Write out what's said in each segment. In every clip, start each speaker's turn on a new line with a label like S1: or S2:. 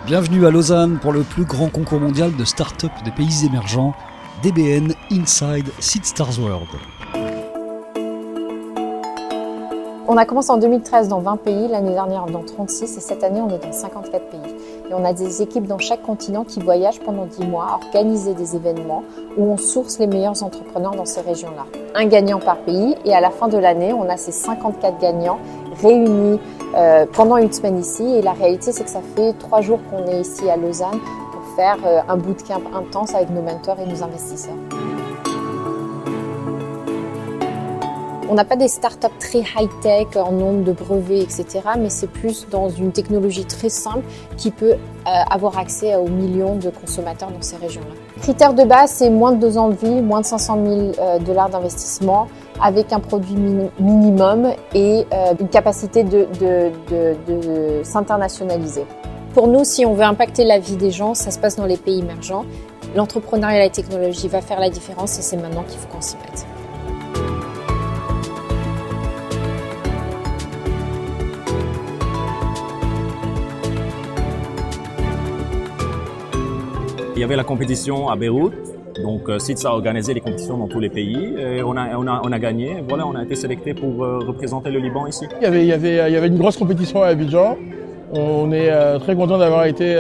S1: Bienvenue à Lausanne pour le plus grand concours mondial de start-up des pays émergents, DBN Inside Seedstars World.
S2: On a commencé en 2013 dans 20 pays, l'année dernière dans 36 et cette année on est dans 54 pays. Et on a des équipes dans chaque continent qui voyagent pendant 10 mois à organiser des événements où on source les meilleurs entrepreneurs dans ces régions-là. Un gagnant par pays et à la fin de l'année, on a ces 54 gagnants réunis pendant une semaine ici. Et la réalité, c'est que ça fait 3 jours qu'on est ici à Lausanne pour faire un bootcamp intense avec nos mentors et nos investisseurs. On n'a pas des startups très high-tech en nombre de brevets, etc. Mais c'est plus dans une technologie très simple qui peut avoir accès aux millions de consommateurs dans ces régions-là. Critère de base, c'est moins de 2 ans de vie, moins de 500 000 $ d'investissement avec un produit minimum et une capacité de s'internationaliser. Pour nous, si on veut impacter la vie des gens, ça se passe dans les pays émergents. L'entrepreneuriat et la technologie va faire la différence et c'est maintenant qu'il faut qu'on s'y mette.
S3: Il y avait la compétition à Beyrouth, donc SITS a organisé les compétitions dans tous les pays et on a gagné. Voilà, on a été sélecté pour représenter le Liban ici.
S4: Il y avait une grosse compétition à Abidjan. On est très content d'avoir été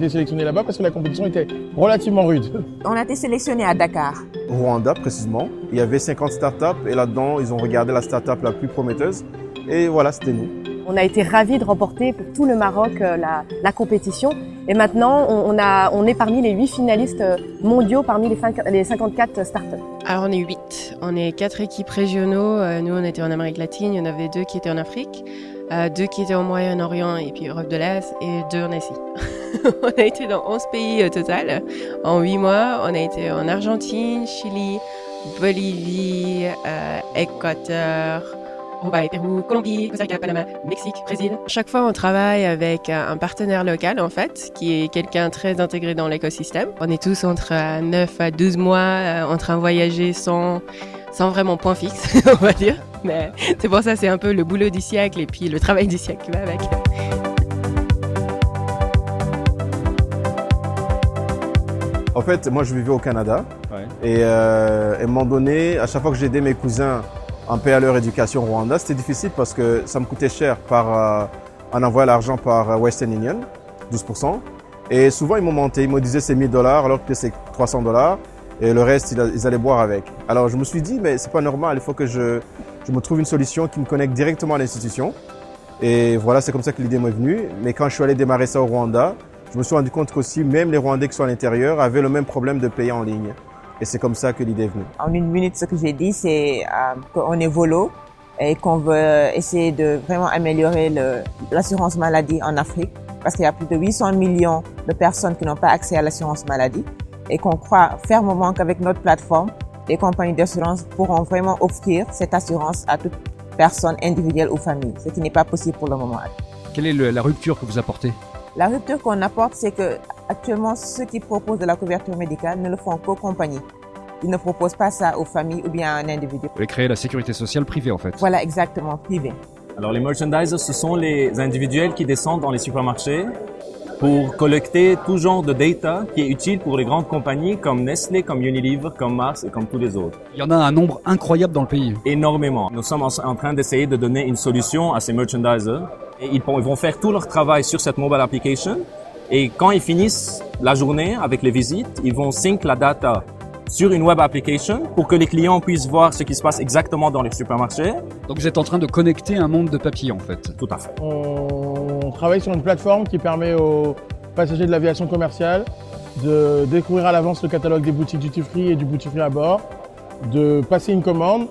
S4: sélectionné là-bas parce que la compétition était relativement rude.
S5: On a été sélectionné à Dakar.
S6: Au Rwanda précisément, il y avait 50 startups et là-dedans, ils ont regardé la startup la plus prometteuse et voilà, c'était nous.
S5: On a été ravis de remporter pour tout le Maroc la compétition. Et maintenant, on est parmi les 8 finalistes mondiaux parmi les 54 startups.
S7: Alors on est 8. On est 4 équipes régionaux. Nous, on était en Amérique latine. Il y en avait 2 qui étaient en Afrique, 2 qui étaient au Moyen-Orient et puis Europe de l'Est et 2 en Asie. On a été dans 11 pays au total. En 8 mois, on a été en Argentine, Chili, Bolivie, Équateur, Uruguay, Pérou, Colombie, Costa Rica, Panama, Mexique, Brésil. Chaque fois, on travaille avec un partenaire local, en fait, qui est quelqu'un très intégré dans l'écosystème. On est tous entre 9 à 12 mois en train de voyager sans vraiment point fixe, on va dire. Mais c'est pour ça, c'est un peu le boulot du siècle et puis le travail du siècle qui va avec.
S6: En fait, moi je vivais au Canada et à un moment donné, à chaque fois que j'aidais mes cousins en payer leur éducation au Rwanda, c'était difficile parce que ça me coûtait cher en envoyant l'argent par Western Union, 12%. Et souvent, ils m'ont monté, ils me disaient c'est $1000 alors que c'est $300 et le reste, ils allaient boire avec. Alors, je me suis dit, mais c'est pas normal, il faut que je me trouve une solution qui me connecte directement à l'institution. Et voilà, c'est comme ça que l'idée m'est venue. Mais quand je suis allé démarrer ça au Rwanda, je me suis rendu compte qu'aussi, même les Rwandais qui sont à l'intérieur avaient le même problème de payer en ligne. Et c'est comme ça que l'idée est venue.
S5: En 1 minute, ce que j'ai dit, c'est qu'on est volo et qu'on veut essayer de vraiment améliorer l'assurance maladie en Afrique parce qu'il y a plus de 800 millions de personnes qui n'ont pas accès à l'assurance maladie et qu'on croit fermement qu'avec notre plateforme, les compagnies d'assurance pourront vraiment offrir cette assurance à toute personne individuelle ou famille, ce qui n'est pas possible pour le moment.
S1: Quelle est la rupture que vous apportez ?
S5: La rupture qu'on apporte, c'est que actuellement, ceux qui proposent de la couverture médicale ne le font qu'aux compagnies. Ils ne proposent pas ça aux familles ou bien à un individu.
S1: Vous voulez créer la sécurité sociale privée en fait.
S5: Voilà, exactement, privée.
S3: Alors les merchandisers, ce sont les individuels qui descendent dans les supermarchés pour collecter tout genre de data qui est utile pour les grandes compagnies comme Nestlé, comme Unilever, comme Mars et comme tous les autres.
S1: Il y en a un nombre incroyable dans le pays.
S3: Énormément. Nous sommes en train d'essayer de donner une solution à ces merchandisers. Et ils vont faire tout leur travail sur cette mobile application. Et quand ils finissent la journée avec les visites, ils vont sync la data sur une web application pour que les clients puissent voir ce qui se passe exactement dans les supermarchés.
S1: Donc vous êtes en train de connecter un monde de papier en fait.
S3: Tout à fait.
S4: On travaille sur une plateforme qui permet aux passagers de l'aviation commerciale de découvrir à l'avance le catalogue des boutiques duty free et du duty free à bord, de passer une commande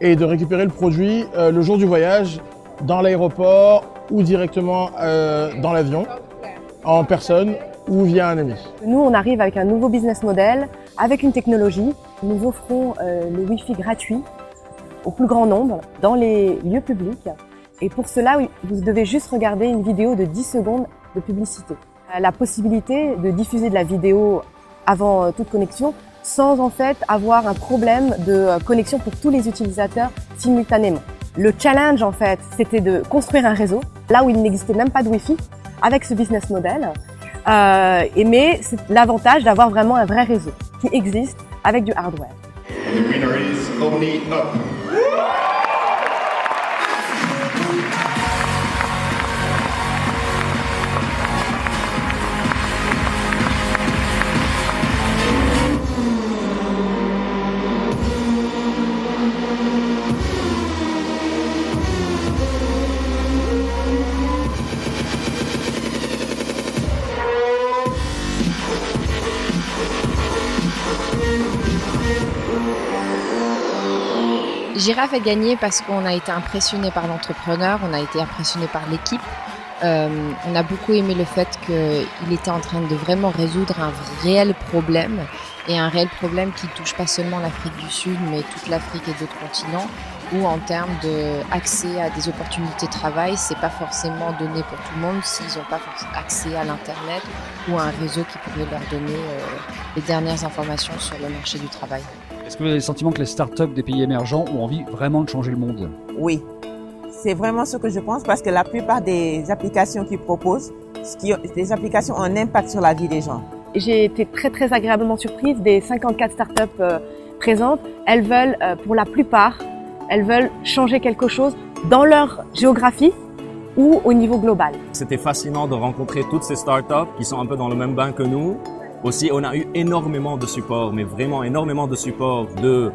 S4: et de récupérer le produit le jour du voyage dans l'aéroport ou directement dans l'avion, en personne ou via un ami.
S5: Nous, on arrive avec un nouveau business model, avec une technologie. Nous offrons le Wi-Fi gratuit au plus grand nombre dans les lieux publics. Et pour cela, vous devez juste regarder une vidéo de 10 secondes de publicité. La possibilité de diffuser de la vidéo avant toute connexion sans en fait avoir un problème de connexion pour tous les utilisateurs simultanément. Le challenge en fait, c'était de construire un réseau là où il n'existait même pas de Wi-Fi avec ce business model. Mais c'est l'avantage d'avoir vraiment un vrai réseau qui existe avec du hardware.
S8: The winner is Only Up.
S2: Girafe a gagné parce qu'on a été impressionné par l'entrepreneur, on a été impressionné par l'équipe. On a beaucoup aimé le fait qu'il était en train de vraiment résoudre un réel problème, et un réel problème qui touche pas seulement l'Afrique du Sud, mais toute l'Afrique et d'autres continents, où en termes d'accès à des opportunités de travail, c'est pas forcément donné pour tout le monde s'ils n'ont pas accès à l'internet ou à un réseau qui pourrait leur donner les dernières informations sur le marché du travail.
S1: Est-ce que vous avez le sentiment que les startups des pays émergents ont envie vraiment de changer le monde?
S9: Oui, c'est vraiment ce que je pense, parce que la plupart des applications qu'ils proposent, les applications ont un impact sur la vie des gens.
S5: J'ai été très très agréablement surprise des 54 startups présentes. Elles veulent, pour la plupart, elles veulent changer quelque chose dans leur géographie ou au niveau global.
S3: C'était fascinant de rencontrer toutes ces startups qui sont un peu dans le même bain que nous. Aussi, on a eu énormément de support, mais vraiment énormément de support de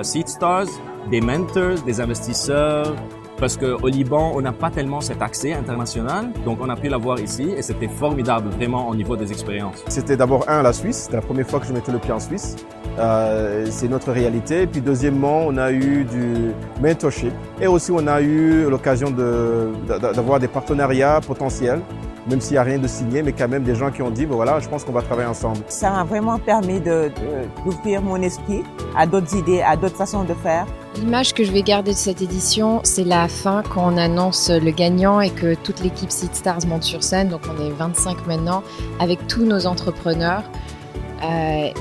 S3: Seedstars, des mentors, des investisseurs, parce qu'au Liban, on n'a pas tellement cet accès international, donc on a pu l'avoir ici et c'était formidable vraiment au niveau des expériences.
S6: C'était d'abord la Suisse, c'était la première fois que je mettais le pied en Suisse. C'est notre réalité. Et puis deuxièmement, on a eu du mentorship et aussi on a eu l'occasion d'avoir des partenariats potentiels, même s'il n'y a rien de signé, mais quand même des gens qui ont dit, ben voilà, je pense qu'on va travailler ensemble.
S9: Ça m'a vraiment permis d'ouvrir mon esprit à d'autres idées, à d'autres façons de faire.
S2: L'image que je vais garder de cette édition, c'est la fin quand on annonce le gagnant et que toute l'équipe Seedstars monte sur scène, donc on est 25 maintenant, avec tous nos entrepreneurs.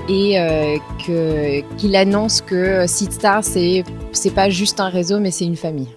S2: Qu'il annonce que Seedstars, c'est pas juste un réseau, mais c'est une famille.